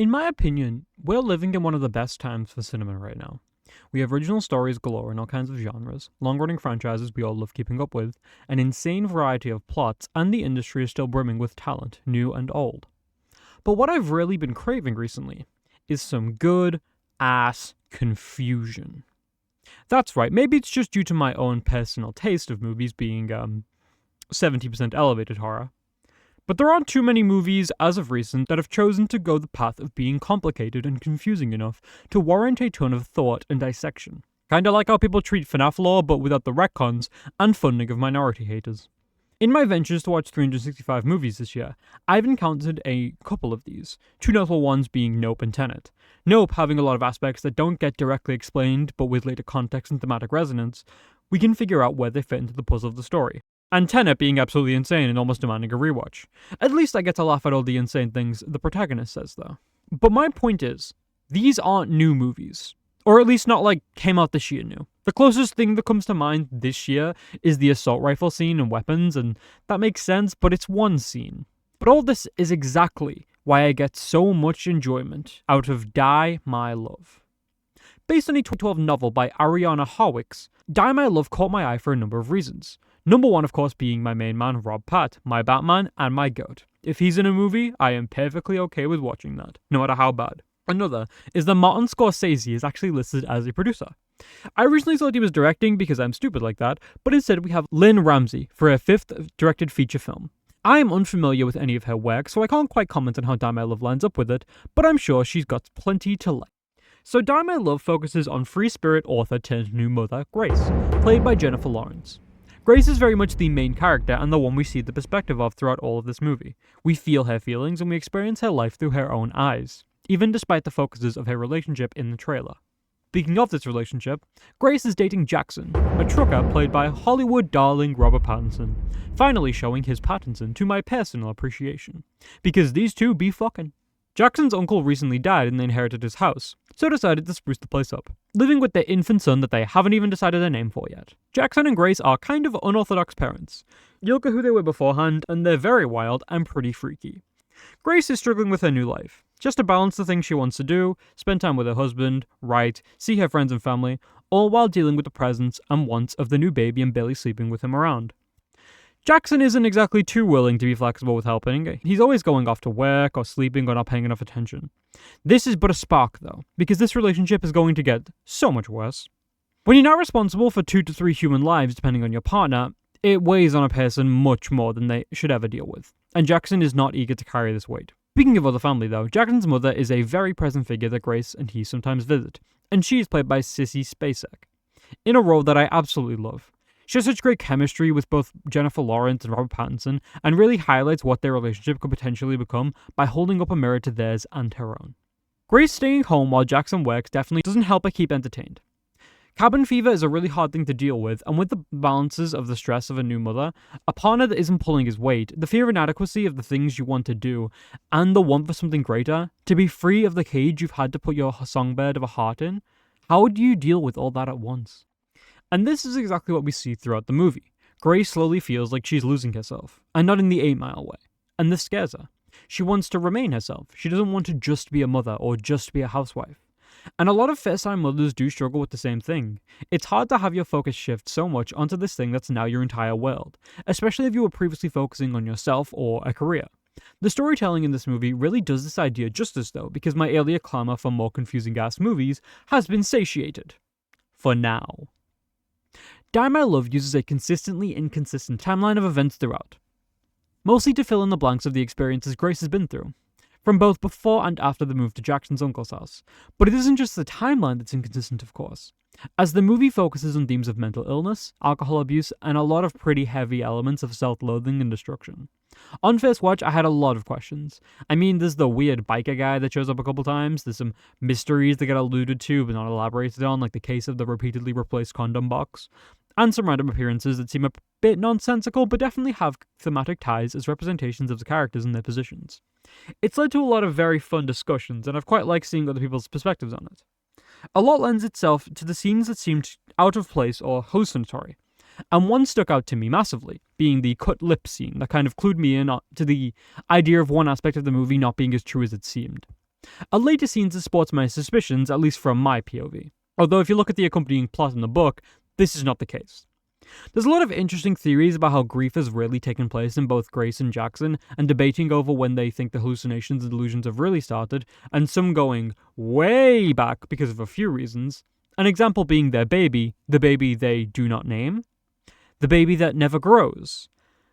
In my opinion, we're living in one of the best times for cinema right now. We have original stories galore in all kinds of genres, long-running franchises we all love keeping up with, an insane variety of plots, and the industry is still brimming with talent, new and old. But what I've really been craving recently is some good-ass confusion. That's right, maybe it's just due to my own personal taste of movies being, 70% elevated horror. But there aren't too many movies, as of recent, that have chosen to go the path of being complicated and confusing enough to warrant a ton of thought and dissection. Kinda like how people treat FNAF lore, but without the retcons and funding of minority haters. In my ventures to watch 365 movies this year, I've encountered a couple of these, two notable ones being Nope and Tenet. Nope having a lot of aspects that don't get directly explained, but with later context and thematic resonance, we can figure out where they fit into the puzzle of the story. And Tenet being absolutely insane and almost demanding a rewatch. At least I get to laugh at all the insane things the protagonist says, though. But my point is, these aren't new movies. Or at least not like came out this year new. The closest thing that comes to mind this year is the assault rifle scene and weapons, and that makes sense, but it's one scene. But all this is exactly why I get so much enjoyment out of Die My Love. Based on a 2012 novel by Ariana Harwicks, Die My Love caught my eye for a number of reasons. Number one, of course, being my main man, Rob Pat, my Batman, and my goat. If he's in a movie, I am perfectly okay with watching that, no matter how bad. Another is that Martin Scorsese is actually listed as a producer. I originally thought he was directing because I'm stupid like that, but instead we have Lynn Ramsey for her fifth directed feature film. I am unfamiliar with any of her work, so I can't quite comment on how Die My Love lines up with it, but I'm sure she's got plenty to like. So Die My Love focuses on free spirit author turned new mother, Grace, played by Jennifer Lawrence. Grace is very much the main character and the one we see the perspective of throughout all of this movie. We feel her feelings and we experience her life through her own eyes, even despite the focuses of her relationship in the trailer. Speaking of this relationship, Grace is dating Jackson, a trucker played by Hollywood darling Robert Pattinson, finally showing his Pattinson to my personal appreciation. Because these two be fucking. Jackson's uncle recently died and they inherited his house, so decided to spruce the place up, living with their infant son that they haven't even decided a name for yet. Jackson and Grace are kind of unorthodox parents. You'll get who they were beforehand, and they're very wild and pretty freaky. Grace is struggling with her new life, just to balance the things she wants to do, spend time with her husband, write, see her friends and family, all while dealing with the presence and wants of the new baby and barely sleeping with him around. Jackson isn't exactly too willing to be flexible with helping. He's always going off to work or sleeping or not paying enough attention. This is but a spark though, because this relationship is going to get so much worse. When you're not responsible for 2 to 3 human lives depending on your partner, it weighs on a person much more than they should ever deal with. And Jackson is not eager to carry this weight. Speaking of other family though, Jackson's mother is a very present figure that Grace and he sometimes visit, and she is played by Sissy Spacek, in a role that I absolutely love. She has such great chemistry with both Jennifer Lawrence and Robert Pattinson, and really highlights what their relationship could potentially become by holding up a mirror to theirs and her own. Grace staying home while Jackson works definitely doesn't help her keep entertained. Cabin fever is a really hard thing to deal with, and with the balances of the stress of a new mother, a partner that isn't pulling his weight, the fear of inadequacy of the things you want to do, and the want for something greater, to be free of the cage you've had to put your songbird of a heart in, how do you deal with all that at once? And this is exactly what we see throughout the movie. Grace slowly feels like she's losing herself, and not in the 8 Mile way, and this scares her. She wants to remain herself. She doesn't want to just be a mother or just be a housewife. And a lot of first-time mothers do struggle with the same thing. It's hard to have your focus shift so much onto this thing that's now your entire world, especially if you were previously focusing on yourself or a career. The storytelling in this movie really does this idea justice though, because my earlier clamor for more confusing-ass movies has been satiated. For now. Die My Love uses a consistently inconsistent timeline of events throughout, mostly to fill in the blanks of the experiences Grace has been through, from both before and after the move to Jackson's uncle's house. But it isn't just the timeline that's inconsistent, of course, as the movie focuses on themes of mental illness, alcohol abuse, and a lot of pretty heavy elements of self-loathing and destruction. On first watch, I had a lot of questions. I mean, there's the weird biker guy that shows up a couple times, there's some mysteries that get alluded to but not elaborated on, like the case of the repeatedly replaced condom box, and some random appearances that seem a bit nonsensical but definitely have thematic ties as representations of the characters and their positions. It's led to a lot of very fun discussions, and I've quite liked seeing other people's perspectives on it. A lot lends itself to the scenes that seemed out of place or hallucinatory, and one stuck out to me massively, being the cut lip scene that kind of clued me in to the idea of one aspect of the movie not being as true as it seemed. A later scene supports my suspicions, at least from my POV. Although if you look at the accompanying plot in the book, this is not the case. There's a lot of interesting theories about how grief has really taken place in both Grace and Jackson, and debating over when they think the hallucinations and delusions have really started, and some going way back because of a few reasons. An example being their baby, the baby they do not name, the baby that never grows,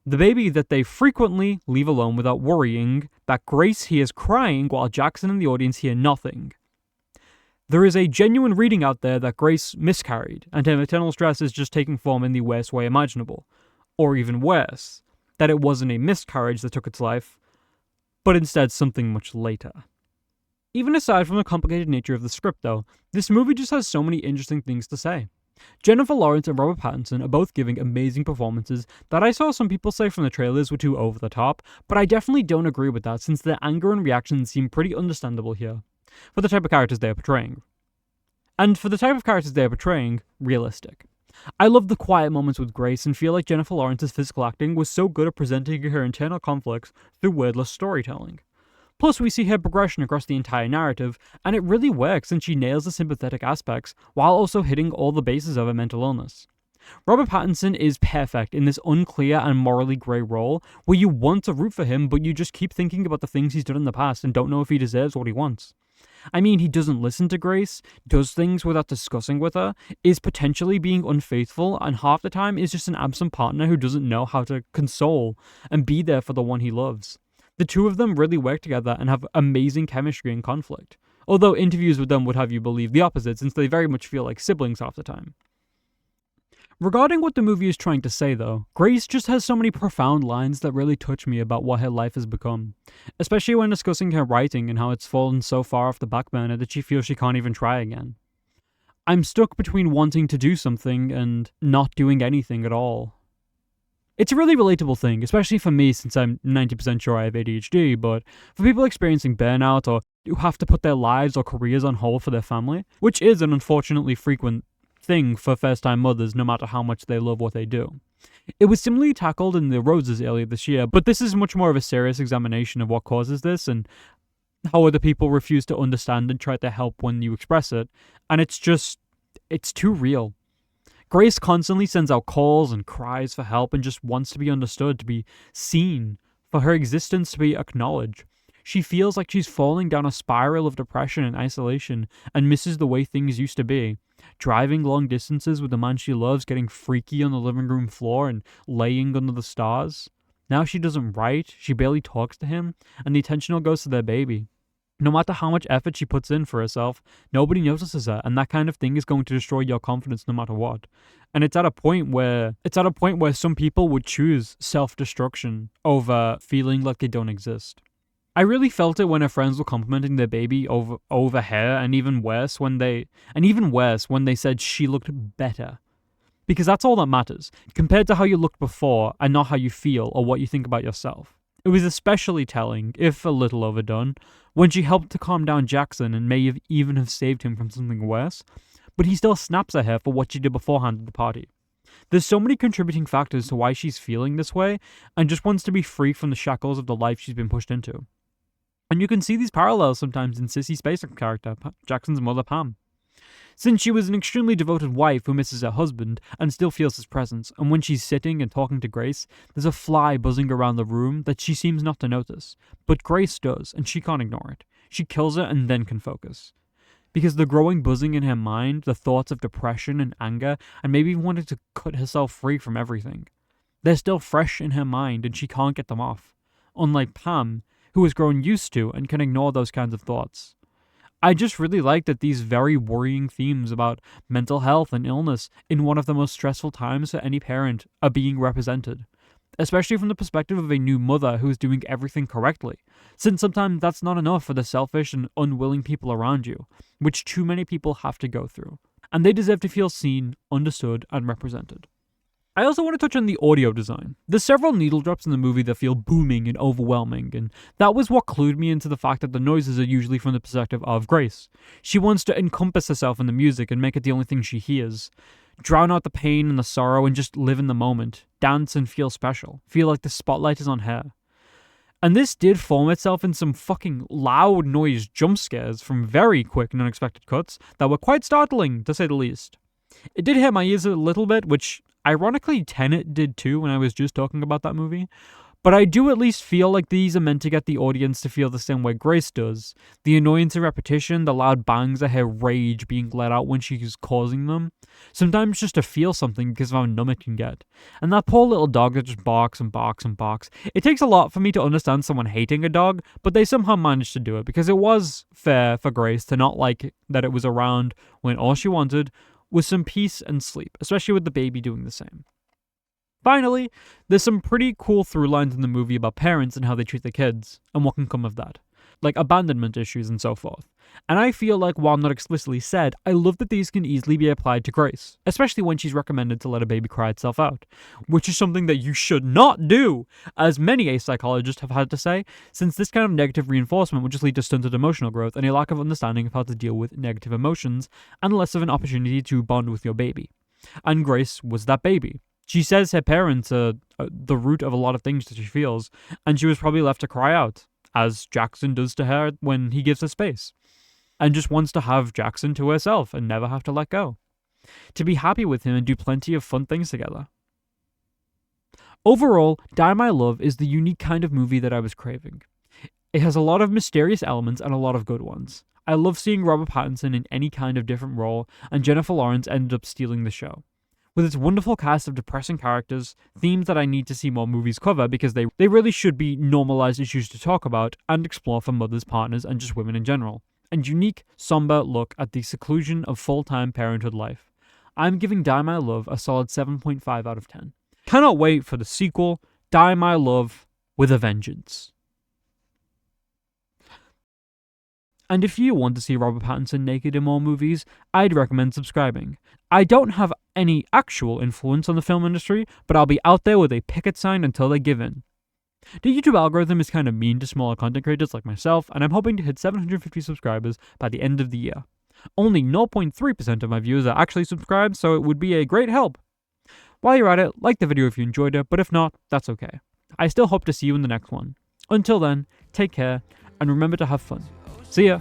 the baby that they frequently leave alone without worrying that Grace hears crying while Jackson and the audience hear nothing. There is a genuine reading out there that Grace miscarried, and her maternal stress is just taking form in the worst way imaginable. Or even worse, that it wasn't a miscarriage that took its life, but instead something much later. Even aside from the complicated nature of the script though, this movie just has so many interesting things to say. Jennifer Lawrence and Robert Pattinson are both giving amazing performances that I saw some people say from the trailers were too over the top, but I definitely don't agree with that since their anger and reactions seem pretty understandable here, for the type of characters they are portraying. And for the type of characters they are portraying, realistic. I love the quiet moments with Grace and feel like Jennifer Lawrence's physical acting was so good at presenting her internal conflicts through wordless storytelling. Plus, we see her progression across the entire narrative, and it really works since she nails the sympathetic aspects while also hitting all the bases of her mental illness. Robert Pattinson is perfect in this unclear and morally grey role where you want to root for him, but you just keep thinking about the things he's done in the past and don't know if he deserves what he wants. I mean, he doesn't listen to Grace, does things without discussing with her, is potentially being unfaithful, and half the time is just an absent partner who doesn't know how to console and be there for the one he loves. The two of them really work together and have amazing chemistry and conflict, although interviews with them would have you believe the opposite since they very much feel like siblings half the time. Regarding what the movie is trying to say though, Grace just has so many profound lines that really touch me about what her life has become, especially when discussing her writing and how it's fallen so far off the back burner that she feels she can't even try again. I'm stuck between wanting to do something and not doing anything at all. It's a really relatable thing, especially for me since I'm 90% sure I have ADHD, but for people experiencing burnout or who have to put their lives or careers on hold for their family, which is an unfortunately frequent thing for first-time mothers no matter how much they love what they do. It was similarly tackled in The Roses earlier this year, but this is much more of a serious examination of what causes this and how other people refuse to understand and try to help when you express it, and it's too real. Grace constantly sends out calls and cries for help and just wants to be understood, to be seen, for her existence to be acknowledged. She feels like she's falling down a spiral of depression and isolation and misses the way things used to be. Driving long distances with the man she loves, getting freaky on the living room floor and laying under the stars. Now she doesn't write, she barely talks to him, and the attention all goes to their baby. No matter how much effort she puts in for herself, nobody notices her, and that kind of thing is going to destroy your confidence no matter what. And it's at a point where some people would choose self-destruction over feeling like they don't exist. I really felt it when her friends were complimenting their baby over her, and even worse when they said she looked better. Because that's all that matters, compared to how you looked before and not how you feel or what you think about yourself. It was especially telling, if a little overdone, when she helped to calm down Jackson and may even have saved him from something worse, but he still snaps at her for what she did beforehand at the party. There's so many contributing factors to why she's feeling this way, and just wants to be free from the shackles of the life she's been pushed into. And you can see these parallels sometimes in Sissy Spacek's character, Jackson's mother Pam. Since she was an extremely devoted wife who misses her husband and still feels his presence, and when she's sitting and talking to Grace, there's a fly buzzing around the room that she seems not to notice. But Grace does, and she can't ignore it. She kills it and then can focus. Because the growing buzzing in her mind, the thoughts of depression and anger, and maybe even wanting to cut herself free from everything, they're still fresh in her mind and she can't get them off. Unlike Pam, who has grown used to and can ignore those kinds of thoughts. I just really like that these very worrying themes about mental health and illness in one of the most stressful times for any parent are being represented, especially from the perspective of a new mother who is doing everything correctly, since sometimes that's not enough for the selfish and unwilling people around you, which too many people have to go through, and they deserve to feel seen, understood, and represented. I also want to touch on the audio design. There's several needle drops in the movie that feel booming and overwhelming, and that was what clued me into the fact that the noises are usually from the perspective of Grace. She wants to encompass herself in the music and make it the only thing she hears. Drown out the pain and the sorrow and just live in the moment. Dance and feel special. Feel like the spotlight is on her. And this did form itself in some fucking loud noise jump scares from very quick and unexpected cuts that were quite startling, to say the least. It did hit my ears a little bit, which ironically Tenet did too when I was just talking about that movie. But I do at least feel like these are meant to get the audience to feel the same way Grace does. The annoyance and repetition, the loud bangs, I hear rage being let out when she's causing them. Sometimes just to feel something because of how numb it can get. And that poor little dog that just barks and barks and barks. It takes a lot for me to understand someone hating a dog, but they somehow managed to do it because it was fair for Grace to not like that it was around when all she wanted was some peace and sleep, especially with the baby doing the same. Finally, there's some pretty cool through lines in the movie about parents and how they treat their kids, and what can come of that, like abandonment issues and so forth. And I feel like, while not explicitly said, I love that these can easily be applied to Grace, especially when she's recommended to let a baby cry itself out, which is something that you should not do, as many a psychologists have had to say, since this kind of negative reinforcement would just lead to stunted emotional growth and a lack of understanding of how to deal with negative emotions, and less of an opportunity to bond with your baby. And Grace was that baby. She says her parents are the root of a lot of things that she feels, and she was probably left to cry out, as Jackson does to her when he gives her space, and just wants to have Jackson to herself and never have to let go. To be happy with him and do plenty of fun things together. Overall, Die My Love is the unique kind of movie that I was craving. It has a lot of mysterious elements and a lot of good ones. I love seeing Robert Pattinson in any kind of different role, and Jennifer Lawrence ended up stealing the show. With its wonderful cast of depressing characters, themes that I need to see more movies cover because they really should be normalized issues to talk about and explore for mothers, partners, and just women in general. And unique, somber look at the seclusion of full-time parenthood life. I'm giving Die My Love a solid 7.5 out of 10. Cannot wait for the sequel, Die My Love with a Vengeance. And if you want to see Robert Pattinson naked in more movies, I'd recommend subscribing. I don't have any actual influence on the film industry, but I'll be out there with a picket sign until they give in. The YouTube algorithm is kind of mean to smaller content creators like myself, and I'm hoping to hit 750 subscribers by the end of the year. Only 0.3% of my viewers are actually subscribed, so it would be a great help. While you're at it, like the video if you enjoyed it, but if not, that's okay. I still hope to see you in the next one. Until then, take care, and remember to have fun. See ya!